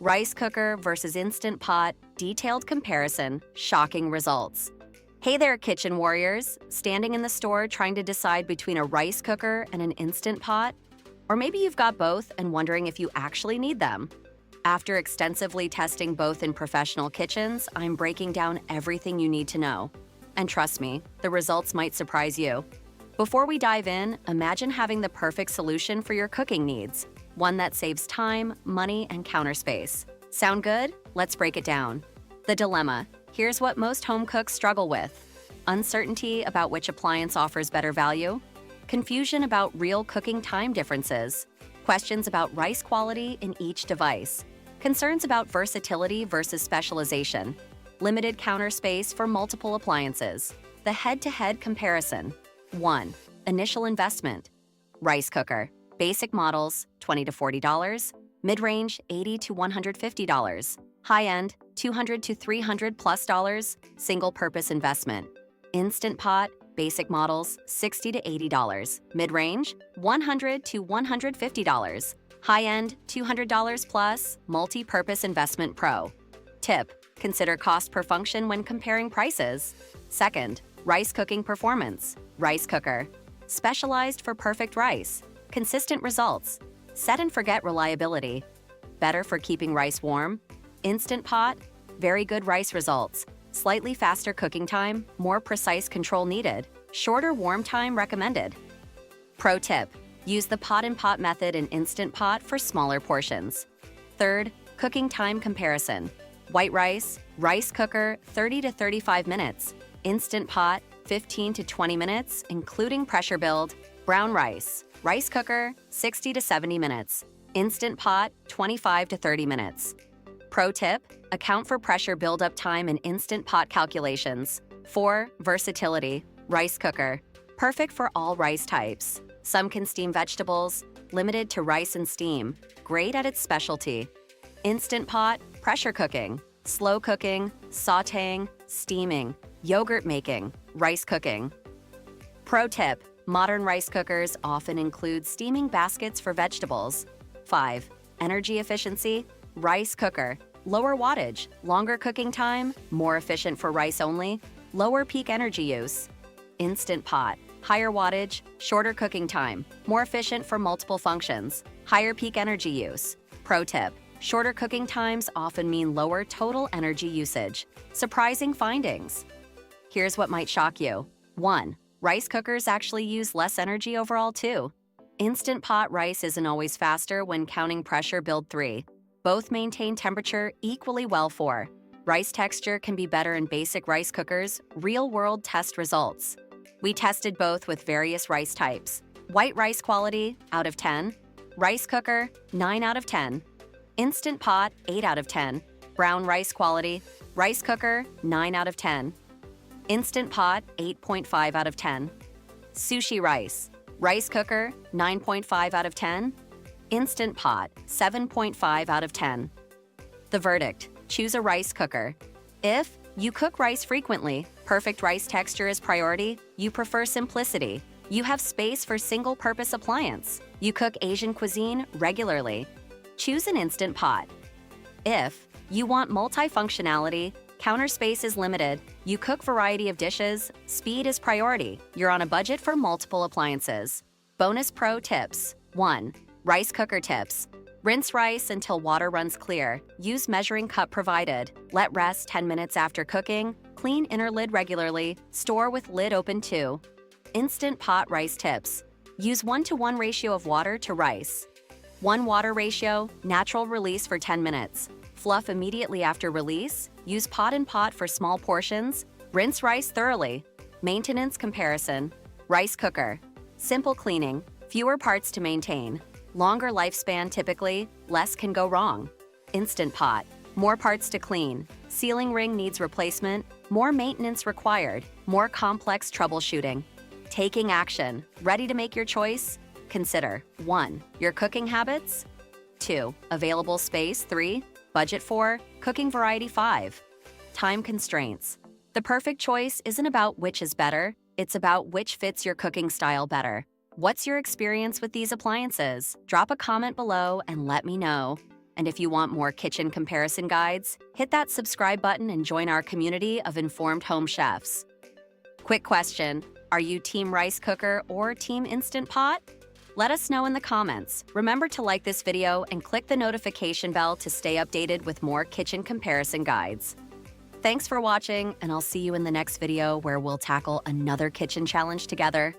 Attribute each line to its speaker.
Speaker 1: Rice cooker versus Instant Pot, detailed comparison, shocking results. Hey there, kitchen warriors, standing in the store trying to decide between a rice cooker and an Instant Pot? Or maybe you've got both and wondering if you actually need them. After extensively testing both in professional kitchens, I'm breaking down everything you need to know. And trust me, the results might surprise you. Before we dive in, imagine having the perfect solution for your cooking needs. One that saves time, money, and counter space. Sound good? Let's break it down. The dilemma. Here's what most home cooks struggle with. Uncertainty about which appliance offers better value. Confusion about real cooking time differences. Questions about rice quality in each device. Concerns about versatility versus specialization. Limited counter space for multiple appliances. The head-to-head comparison. 1. Initial investment. Rice cooker. Basic models, $20 to $40. Mid-range, $80 to $150. High-end, $200 to $300+. Single-purpose investment. Instant Pot, basic models, $60 to $80. Mid-range, $100 to $150. High-end, $200 plus. Multi-purpose investment pro. Tip: consider cost per function when comparing prices. Second, rice cooking performance. Rice cooker. Specialized for perfect rice. Consistent results. Set and forget reliability. Better for keeping rice warm. Instant Pot. Very good rice results. Slightly faster cooking time, more precise control needed. Shorter warm time recommended. Pro tip: use the pot-in-pot method in Instant Pot for smaller portions. Third, cooking time comparison. White rice, rice cooker, 30 to 35 minutes. Instant Pot, 15 to 20 minutes, including pressure build. Brown rice, rice cooker, 60 to 70 minutes. Instant Pot, 25 to 30 minutes. Pro tip: account for pressure buildup time in Instant Pot calculations. 4. Versatility. Rice cooker. Perfect for all rice types. Some can steam vegetables. Limited to rice and steam. Great at its specialty. Instant Pot. Pressure cooking. Slow cooking. Sautéing. Steaming. Yogurt making. Rice cooking. Pro tip: modern rice cookers often include steaming baskets for vegetables. 5. Energy efficiency. Rice cooker. Lower wattage, longer cooking time, more efficient for rice only, lower peak energy use. Instant Pot. Higher wattage, shorter cooking time, more efficient for multiple functions, higher peak energy use. Pro tip: shorter cooking times often mean lower total energy usage. Surprising findings. Here's what might shock you. 1. Rice cookers actually use less energy overall too. Instant Pot rice isn't always faster when counting pressure build 3. Both maintain temperature equally well. 4. Rice texture can be better in basic rice cookers. Real-world test results. We tested both with various rice types. White rice quality, out of 10. Rice cooker, 9 out of 10. Instant Pot, 8 out of 10. Brown rice quality, rice cooker, 9 out of 10. Instant Pot, 8.5 out of 10. Sushi rice. Rice cooker, 9.5 out of 10. Instant Pot, 7.5 out of 10. The verdict: choose a rice cooker. If you cook rice frequently, perfect rice texture is priority, you prefer simplicity, you have space for single-purpose appliance, you cook Asian cuisine regularly, choose an Instant Pot. If you want multifunctionality, counter space is limited, you cook variety of dishes, speed is priority, you're on a budget for multiple appliances. Bonus pro tips. 1. Rice cooker tips. Rinse rice until water runs clear. Use measuring cup provided. Let rest 10 minutes after cooking. Clean inner lid regularly. Store with lid open too. Instant Pot rice tips. Use 1-to-1 ratio of water to rice. 1 water ratio, natural release for 10 minutes. Fluff immediately after release. Use pot-in-pot for small portions. Rinse rice thoroughly. Maintenance comparison. Rice cooker. Simple cleaning. Fewer parts to maintain. Longer lifespan typically, less can go wrong. Instant Pot. More parts to clean. Sealing ring needs replacement. More maintenance required. More complex troubleshooting. Taking action. Ready to make your choice? Consider 1. Your cooking habits. 2. Available space. 3. Budget. 4. Cooking variety. 5. Time constraints. The perfect choice isn't about which is better, It's about which fits your cooking style better. What's your experience with these appliances? Drop a comment below and let me know. And if you want more kitchen comparison guides, hit that subscribe button and join our community of informed home chefs. Quick question, are you Team Rice Cooker or Team Instant Pot? Let us know in the comments. Remember to like this video and click the notification bell to stay updated with more kitchen comparison guides. Thanks for watching, and I'll see you in the next video where we'll tackle another kitchen challenge together.